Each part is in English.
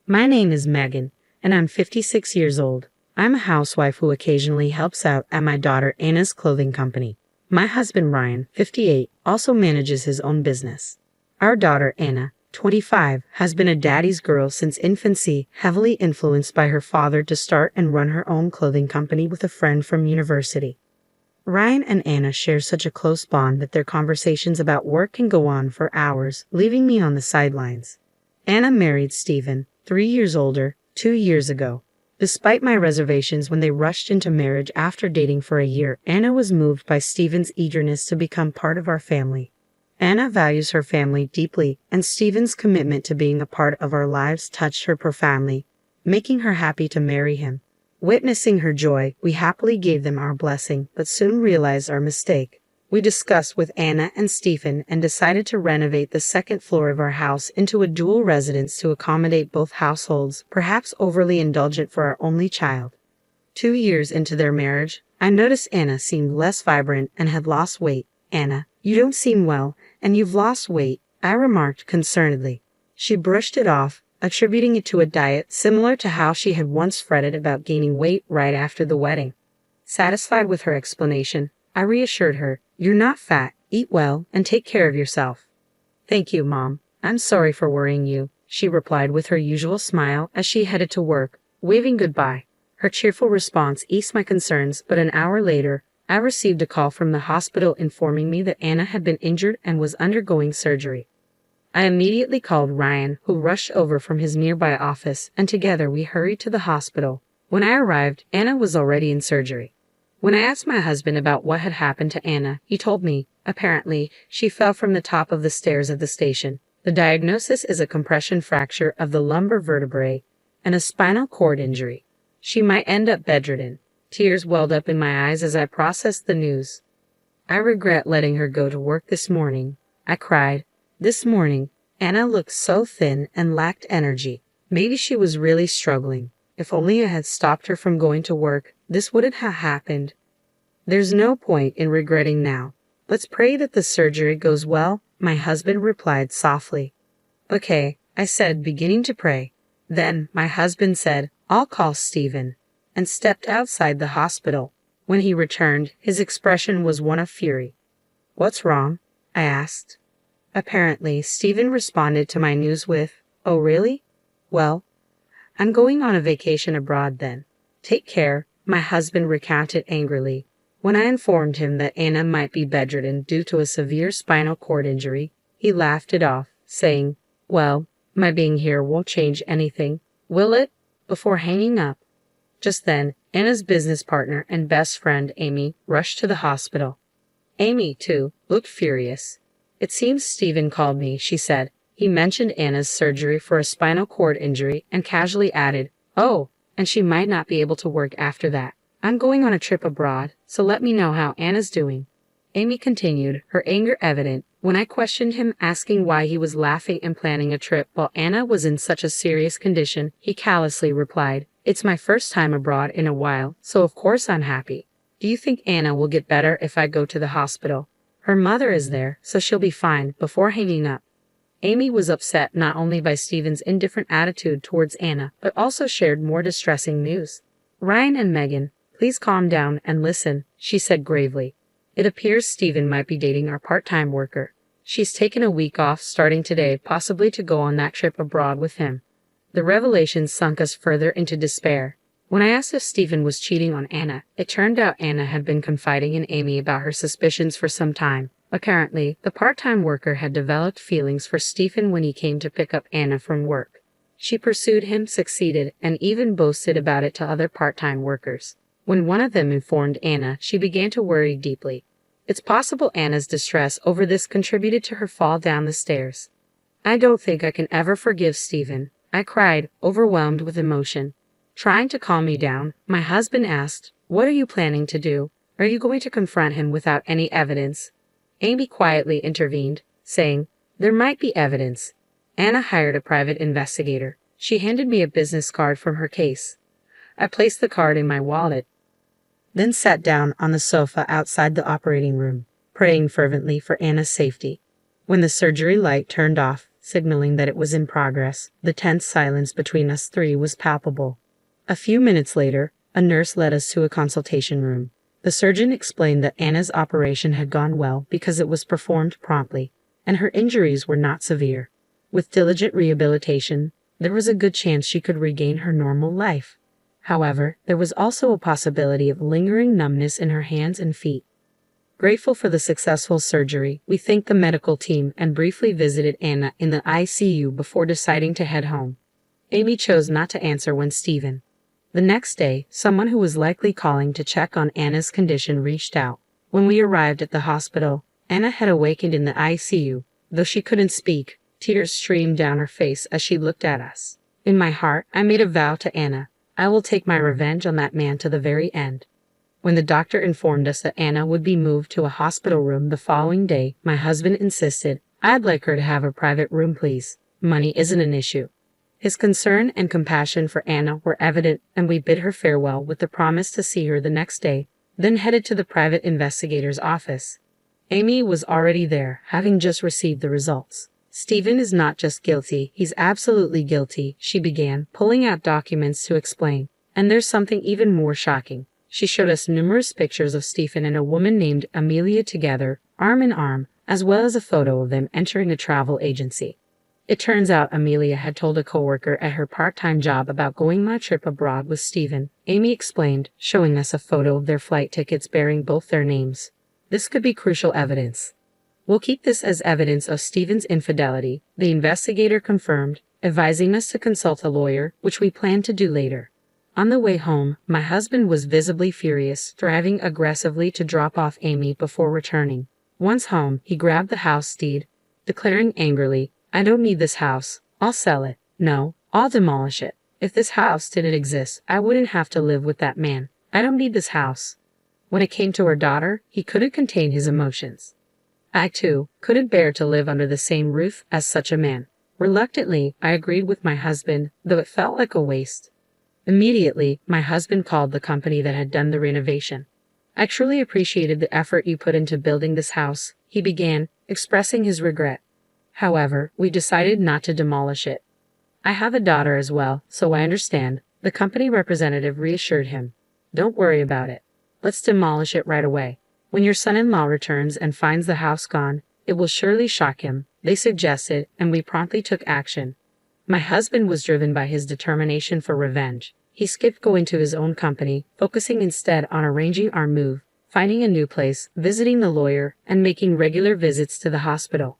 My name is Megan, and I'm 56 years old. I'm a housewife who occasionally helps out at my daughter Anna's clothing company. My husband Ryan, 58, also manages his own business. Our daughter Anna, 25, has been a daddy's girl since infancy, heavily influenced by her father to start and run her own clothing company with a friend from university. Ryan and Anna share such a close bond that their conversations about work can go on for hours, leaving me on the sidelines. Anna married Stephen, 3 years older, 2 years ago. Despite my reservations when they rushed into marriage after dating for a year, Anna was moved by Stephen's eagerness to become part of our family. Anna values her family deeply, and Stephen's commitment to being a part of our lives touched her profoundly, making her happy to marry him. Witnessing her joy, we happily gave them our blessing, but soon realized our mistake. We discussed with Anna and Stephen and decided to renovate the second floor of our house into a dual residence to accommodate both households, perhaps overly indulgent for our only child. 2 years into their marriage, I noticed Anna seemed less vibrant and had lost weight. "Anna, you don't seem well, and you've lost weight," I remarked concernedly. She brushed it off, attributing it to a diet similar to how she had once fretted about gaining weight right after the wedding. Satisfied with her explanation, I reassured her, "You're not fat, eat well, and take care of yourself." "Thank you, Mom. I'm sorry for worrying you," she replied with her usual smile as she headed to work, waving goodbye. Her cheerful response eased my concerns, but an hour later, I received a call from the hospital informing me that Anna had been injured and was undergoing surgery. I immediately called Ryan, who rushed over from his nearby office, and together we hurried to the hospital. When I arrived, Anna was already in surgery. When I asked my husband about what had happened to Anna, he told me, apparently, she fell from the top of the stairs of the station. The diagnosis is a compression fracture of the lumbar vertebrae and a spinal cord injury. She might end up bedridden. Tears welled up in my eyes as I processed the news. "I regret letting her go to work this morning," I cried. This morning, Anna looked so thin and lacked energy. Maybe she was really struggling. If only I had stopped her from going to work, this wouldn't have happened. "There's no point in regretting now. Let's pray that the surgery goes well," my husband replied softly. "Okay," I said, beginning to pray. Then my husband said, "I'll call Stephen," and stepped outside the hospital. When he returned, his expression was one of fury. "What's wrong?" I asked. Apparently, Stephen responded to my news with, "Oh really? Well, I'm going on a vacation abroad then. Take care," my husband recounted angrily. When I informed him that Anna might be bedridden due to a severe spinal cord injury, he laughed it off, saying, "Well, my being here won't change anything, will it?" before hanging up. Just then, Anna's business partner and best friend, Amy, rushed to the hospital. Amy, too, looked furious. "It seems Stephen called me," she said. He mentioned Anna's surgery for a spinal cord injury and casually added, "Oh, and she might not be able to work after that. I'm going on a trip abroad, so let me know how Anna's doing." Amy continued, her anger evident. When I questioned him, asking why he was laughing and planning a trip while Anna was in such a serious condition, he callously replied, "It's my first time abroad in a while, so of course I'm happy. Do you think Anna will get better if I go to the hospital? Her mother is there, so she'll be fine," before hanging up. Amy was upset not only by Stephen's indifferent attitude towards Anna, but also shared more distressing news. "Ryan and Megan, please calm down and listen," she said gravely. "It appears Stephen might be dating our part-time worker. She's taken a week off starting today, possibly to go on that trip abroad with him." The revelation sunk us further into despair. When I asked if Stephen was cheating on Anna, it turned out Anna had been confiding in Amy about her suspicions for some time. Apparently, the part-time worker had developed feelings for Stephen when he came to pick up Anna from work. She pursued him, succeeded, and even boasted about it to other part-time workers. When one of them informed Anna, she began to worry deeply. It's possible Anna's distress over this contributed to her fall down the stairs. "I don't think I can ever forgive Stephen," I cried, overwhelmed with emotion. Trying to calm me down, my husband asked, "What are you planning to do? Are you going to confront him without any evidence?" Amy quietly intervened, saying, "There might be evidence." Anna hired a private investigator. She handed me a business card from her case. I placed the card in my wallet, then sat down on the sofa outside the operating room, praying fervently for Anna's safety. When the surgery light turned off, signaling that it was in progress. The tense silence between us three was palpable. A few minutes later, a nurse led us to a consultation room. The surgeon explained that Anna's operation had gone well because it was performed promptly, and her injuries were not severe. With diligent rehabilitation, there was a good chance she could regain her normal life. However, there was also a possibility of lingering numbness in her hands and feet. Grateful for the successful surgery, we thanked the medical team and briefly visited Anna in the ICU before deciding to head home. Amy chose not to answer when Stephen. The next day, someone who was likely calling to check on Anna's condition reached out. When we arrived at the hospital, Anna had awakened in the ICU. Though she couldn't speak, tears streamed down her face as she looked at us. In my heart, I made a vow to Anna. I will take my revenge on that man to the very end. When the doctor informed us that Anna would be moved to a hospital room the following day, my husband insisted, "I'd like her to have a private room, please. Money isn't an issue." His concern and compassion for Anna were evident, and we bid her farewell with the promise to see her the next day, then headed to the private investigator's office. Amy was already there, having just received the results. "Stephen is not just guilty, he's absolutely guilty," she began, pulling out documents to explain. "And there's something even more shocking." She showed us numerous pictures of Stephen and a woman named Amelia together, arm in arm, as well as a photo of them entering a travel agency. It turns out Amelia had told a coworker at her part-time job about going on a trip abroad with Stephen, Amy explained, showing us a photo of their flight tickets bearing both their names. "This could be crucial evidence. We'll keep this as evidence of Stephen's infidelity," the investigator confirmed, advising us to consult a lawyer, which we planned to do later. On the way home, my husband was visibly furious, driving aggressively to drop off Amy before returning. Once home, he grabbed the house deed, declaring angrily, "I don't need this house. I'll sell it. No, I'll demolish it. If this house didn't exist, I wouldn't have to live with that man. I don't need this house." When it came to our daughter, he couldn't contain his emotions. I, too, couldn't bear to live under the same roof as such a man. Reluctantly, I agreed with my husband, though it felt like a waste. Immediately, my husband called the company that had done the renovation. "I truly appreciated the effort you put into building this house," he began, expressing his regret. However, we decided not to demolish it. "I have a daughter as well, so I understand," the company representative reassured him. "Don't worry about it. Let's demolish it right away. When your son-in-law returns and finds the house gone, it will surely shock him," they suggested, and we promptly took action. My husband was driven by his determination for revenge. He skipped going to his own company, focusing instead on arranging our move, finding a new place, visiting the lawyer, and making regular visits to the hospital.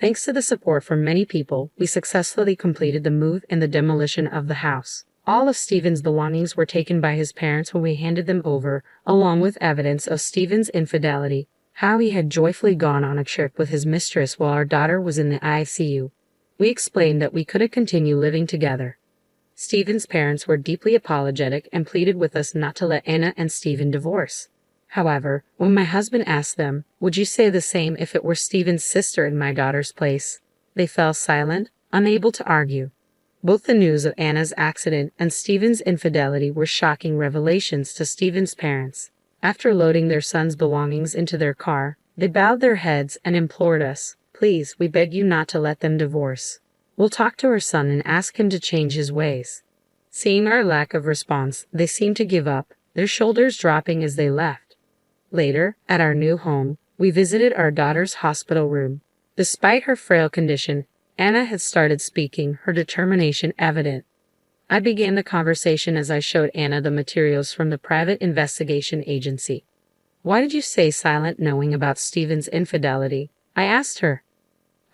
Thanks to the support from many people, we successfully completed the move and the demolition of the house. All of Stephen's belongings were taken by his parents when we handed them over, along with evidence of Stephen's infidelity, how he had joyfully gone on a trip with his mistress while our daughter was in the ICU. We explained that we couldn't continue living together. Stephen's parents were deeply apologetic and pleaded with us not to let Anna and Stephen divorce. However, when my husband asked them, "Would you say the same if it were Stephen's sister in my daughter's place?" they fell silent, unable to argue. Both the news of Anna's accident and Stephen's infidelity were shocking revelations to Stephen's parents. After loading their son's belongings into their car, they bowed their heads and implored us, "Please, we beg you not to let them divorce. We'll talk to our son and ask him to change his ways." Seeing our lack of response, they seemed to give up, their shoulders dropping as they left. Later, at our new home, we visited our daughter's hospital room. Despite her frail condition, Anna had started speaking, her determination evident. I began the conversation as I showed Anna the materials from the private investigation agency. "Why did you stay silent knowing about Stephen's infidelity?" I asked her.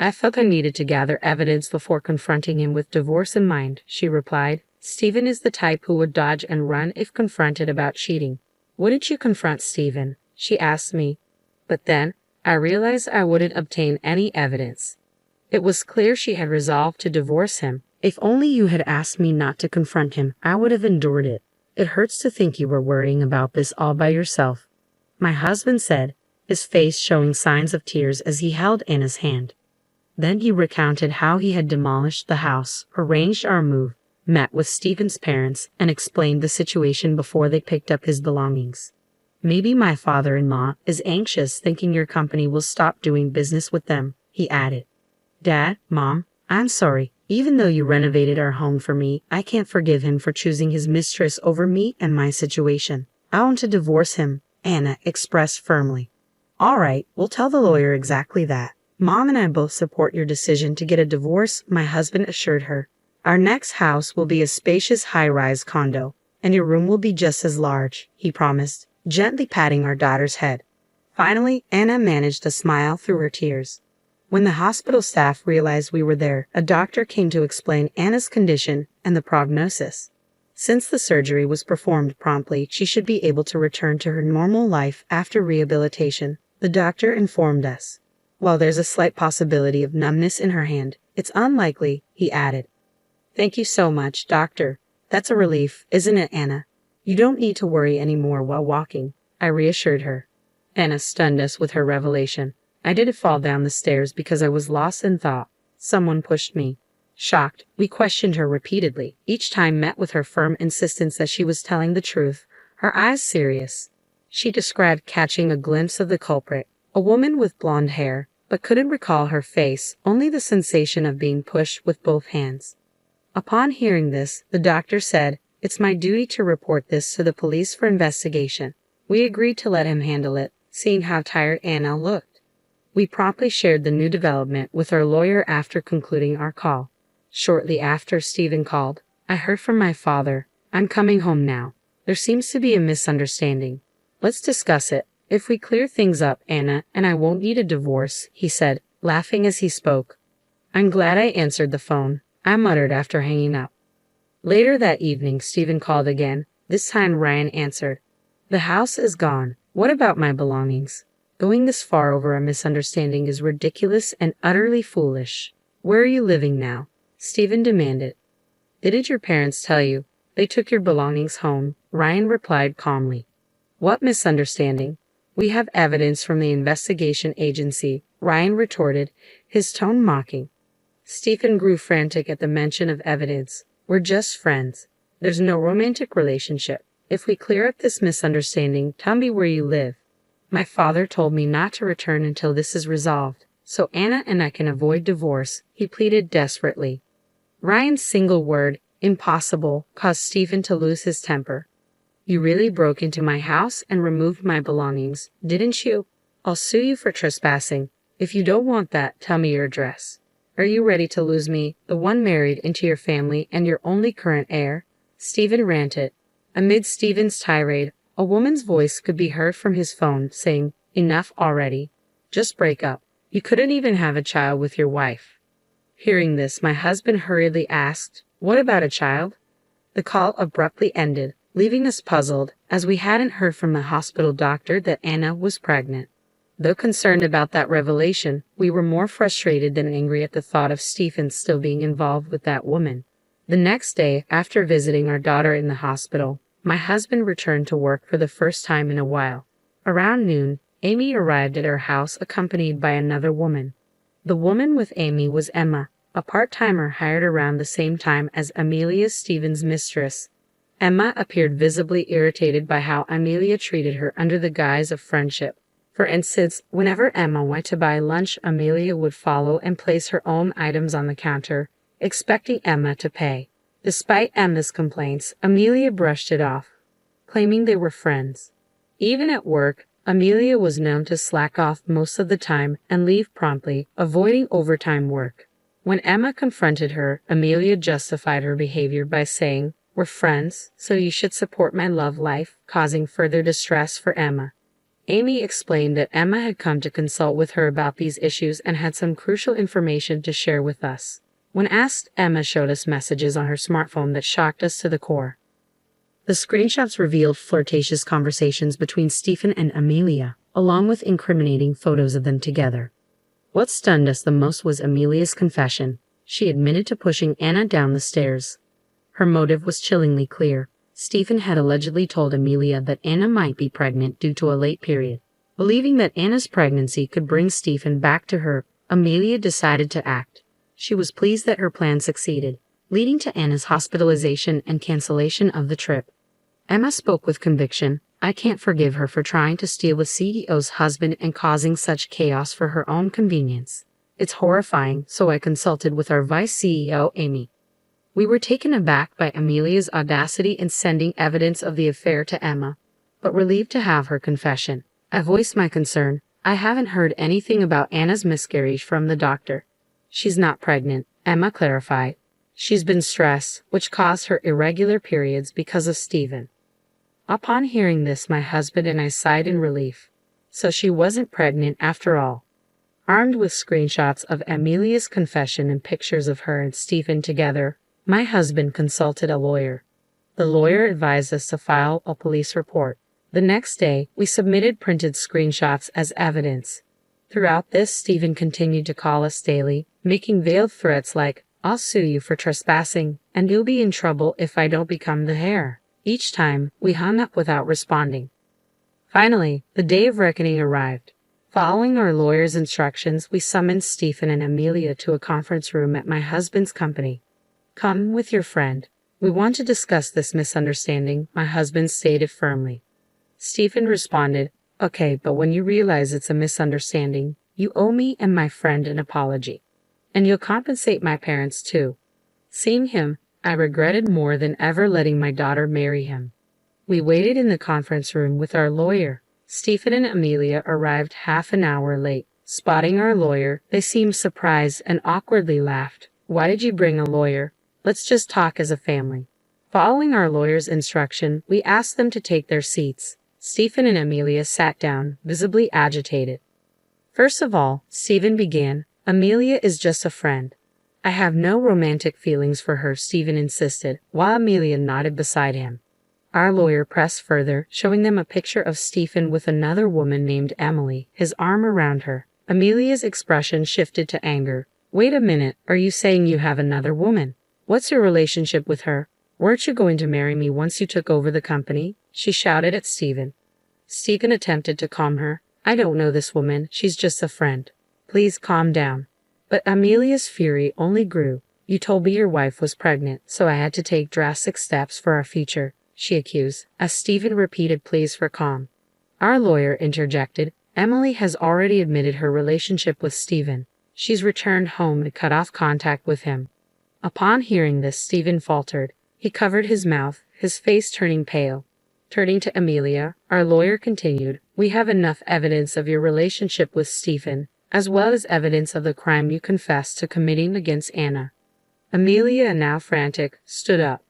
"I felt I needed to gather evidence before confronting him with divorce in mind," she replied. "Stephen is the type who would dodge and run if confronted about cheating." "Wouldn't you confront Stephen?" she asked me. But then, I realized I wouldn't obtain any evidence. It was clear she had resolved to divorce him. "If only you had asked me not to confront him, I would have endured it. It hurts to think you were worrying about this all by yourself," my husband said, his face showing signs of tears as he held Anna's hand. Then he recounted how he had demolished the house, arranged our move, met with Stephen's parents, and explained the situation before they picked up his belongings. "Maybe my father-in-law is anxious thinking your company will stop doing business with them," he added. "Dad, Mom, I'm sorry. Even though you renovated our home for me, I can't forgive him for choosing his mistress over me and my situation. I want to divorce him, Anna expressed firmly. All right, we'll tell the lawyer exactly that. Mom and I both support your decision to get a divorce, my husband assured her. Our next house will be a spacious high-rise condo, and your room will be just as large, he promised, gently patting our daughter's head. Finally, Anna managed to smile through her tears. When the hospital staff realized we were there, a doctor came to explain Anna's condition and the prognosis. Since the surgery was performed promptly, she should be able to return to her normal life after rehabilitation, the doctor informed us. While there's a slight possibility of numbness in her hand, it's unlikely, he added. Thank you so much, doctor. That's a relief, isn't it, Anna? You don't need to worry anymore while walking, I reassured her. Anna stunned us with her revelation. I didn't fall down the stairs because I was lost in thought. Someone pushed me. Shocked, we questioned her repeatedly, each time met with her firm insistence that she was telling the truth, her eyes serious. She described catching a glimpse of the culprit, a woman with blonde hair, but couldn't recall her face, only the sensation of being pushed with both hands. Upon hearing this, the doctor said, "It's my duty to report this to the police for investigation." We agreed to let him handle it, seeing how tired Anna looked. We promptly shared the new development with our lawyer after concluding our call. Shortly after Stephen called, I heard from my father, "I'm coming home now. There seems to be a misunderstanding. Let's discuss it. If we clear things up, Anna and I won't need a divorce," he said, laughing as he spoke. "I'm glad I answered the phone," I muttered after hanging up. Later that evening, Stephen called again. This time Ryan answered. "The house is gone. What about my belongings? Going this far over a misunderstanding is ridiculous and utterly foolish. Where are you living now?" Stephen demanded. "Didn't your parents tell you? They took your belongings home," Ryan replied calmly. "What misunderstanding? We have evidence from the investigation agency," Ryan retorted, his tone mocking. Stephen grew frantic at the mention of evidence. "We're just friends. There's no romantic relationship. If we clear up this misunderstanding, tell me where you live." "My father told me not to return until this is resolved, so Anna and I can avoid divorce," he pleaded desperately. Ryan's single word, "impossible," caused Stephen to lose his temper. "You really broke into my house and removed my belongings, didn't you? I'll sue you for trespassing. If you don't want that, tell me your address. Are you ready to lose me, the one married into your family and your only current heir?" Stephen ranted. Amid Stephen's tirade, a woman's voice could be heard from his phone saying, "Enough already. Just break up. You couldn't even have a child with your wife." Hearing this, my husband hurriedly asked, "What about a child?" The call abruptly ended, leaving us puzzled, as we hadn't heard from the hospital doctor that Anna was pregnant. Though concerned about that revelation, we were more frustrated than angry at the thought of Stephen still being involved with that woman. The next day, after visiting our daughter in the hospital, my husband returned to work for the first time in a while. Around noon, Amy arrived at our house accompanied by another woman. The woman with Amy was Emma, a part-timer hired around the same time as Amelia, Stephen's mistress. Emma appeared visibly irritated by how Amelia treated her under the guise of friendship. For instance, whenever Emma went to buy lunch, Amelia would follow and place her own items on the counter, expecting Emma to pay. Despite Emma's complaints, Amelia brushed it off, claiming they were friends. Even at work, Amelia was known to slack off most of the time and leave promptly, avoiding overtime work. When Emma confronted her, Amelia justified her behavior by saying, "We're friends, so you should support my love life," causing further distress for Emma. Amy explained that Emma had come to consult with her about these issues and had some crucial information to share with us. When asked, Emma showed us messages on her smartphone that shocked us to the core. The screenshots revealed flirtatious conversations between Stephen and Amelia, along with incriminating photos of them together. What stunned us the most was Amelia's confession. She admitted to pushing Anna down the stairs. Her motive was chillingly clear. Stephen had allegedly told Amelia that Anna might be pregnant due to a late period. Believing that Anna's pregnancy could bring Stephen back to her, Amelia decided to act. She was pleased that her plan succeeded, leading to Anna's hospitalization and cancellation of the trip. Emma spoke with conviction. "I can't forgive her for trying to steal the CEO's husband and causing such chaos for her own convenience." It's horrifying, so I consulted with our vice CEO, Amy. We were taken aback by Amelia's audacity in sending evidence of the affair to Emma, but relieved to have her confession. I voiced my concern. I haven't heard anything about Anna's miscarriage from the doctor. She's not pregnant, Emma clarified. She's been stressed, which caused her irregular periods because of Stephen. Upon hearing this, my husband and I sighed in relief. So she wasn't pregnant after all. Armed with screenshots of Amelia's confession and pictures of her and Stephen together, my husband consulted a lawyer. The lawyer advised us to file a police report. The next day, we submitted printed screenshots as evidence. Throughout this, Stephen continued to call us daily, making veiled threats like, "I'll sue you for trespassing, and you'll be in trouble if I don't become the heir." Each time, we hung up without responding. Finally, the day of reckoning arrived. Following our lawyer's instructions, we summoned Stephen and Amelia to a conference room at my husband's company. "Come with your friend. We want to discuss this misunderstanding," my husband stated firmly. Stephen responded, "Okay, but when you realize it's a misunderstanding, you owe me and my friend an apology. And you'll compensate my parents too." Seeing him, I regretted more than ever letting my daughter marry him. We waited in the conference room with our lawyer. Stephen and Amelia arrived half an hour late. Spotting our lawyer, they seemed surprised and awkwardly laughed. "Why did you bring a lawyer? Let's just talk as a family." Following our lawyer's instruction, we asked them to take their seats. Stephen and Amelia sat down, visibly agitated. "First of all," Stephen began, "Amelia is just a friend. I have no romantic feelings for her," Stephen insisted, while Amelia nodded beside him. Our lawyer pressed further, showing them a picture of Stephen with another woman named Emily, his arm around her. Amelia's expression shifted to anger. "Wait a minute, are you saying you have another woman? What's your relationship with her? Weren't you going to marry me once you took over the company?" she shouted at Stephen. Stephen attempted to calm her. "I don't know this woman, she's just a friend. Please calm down." But Amelia's fury only grew. "You told me your wife was pregnant, so I had to take drastic steps for our future," she accused, as Stephen repeated pleas for calm. Our lawyer interjected, "Emily has already admitted her relationship with Stephen. She's returned home and cut off contact with him." Upon hearing this, Stephen faltered. He covered his mouth, his face turning pale. Turning to Amelia, our lawyer continued, "We have enough evidence of your relationship with Stephen, as well as evidence of the crime you confessed to committing against Anna." Amelia, now frantic, stood up.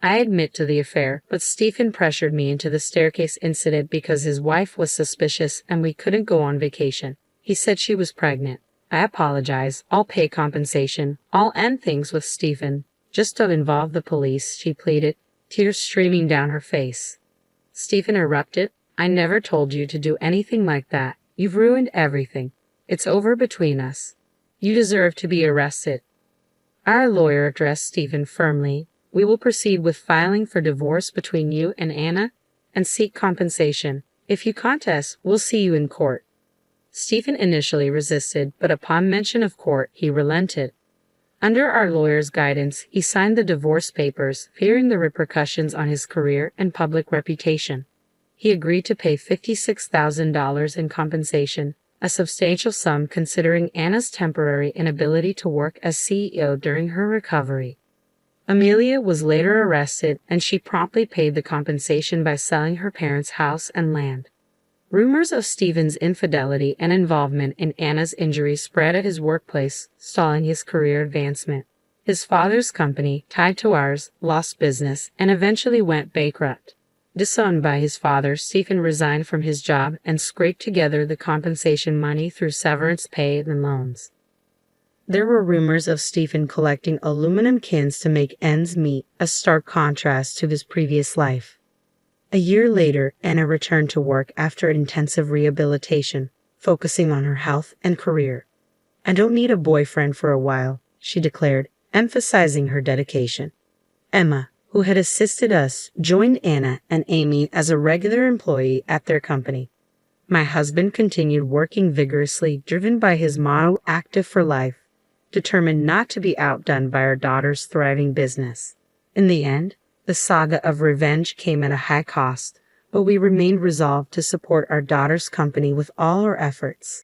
"I admit to the affair, but Stephen pressured me into the staircase incident because his wife was suspicious and we couldn't go on vacation. He said she was pregnant. I apologize. I'll pay compensation. I'll end things with Stephen. Just don't involve the police," she pleaded, tears streaming down her face. Stephen erupted, "I never told you to do anything like that. You've ruined everything. It's over between us. You deserve to be arrested." Our lawyer addressed Stephen firmly. "We will proceed with filing for divorce between you and Anna and seek compensation. If you contest, we'll see you in court." Stephen initially resisted, but upon mention of court, he relented. Under our lawyer's guidance, he signed the divorce papers, fearing the repercussions on his career and public reputation. He agreed to pay $56,000 in compensation, a substantial sum considering Anna's temporary inability to work as CEO during her recovery. Amelia was later arrested, and she promptly paid the compensation by selling her parents' house and land. Rumors of Stephen's infidelity and involvement in Anna's injury spread at his workplace, stalling his career advancement. His father's company, tied to ours, lost business and eventually went bankrupt. Disowned by his father, Stephen resigned from his job and scraped together the compensation money through severance pay and loans. There were rumors of Stephen collecting aluminum cans to make ends meet, a stark contrast to his previous life. A year later, Anna returned to work after intensive rehabilitation, focusing on her health and career. "I don't need a boyfriend for a while," she declared, emphasizing her dedication. Emma, who had assisted us, joined Anna and Amy as a regular employee at their company. My husband continued working vigorously, driven by his motto, "Active for life," determined not to be outdone by our daughter's thriving business. In the end, the saga of revenge came at a high cost, but we remained resolved to support our daughter's company with all our efforts.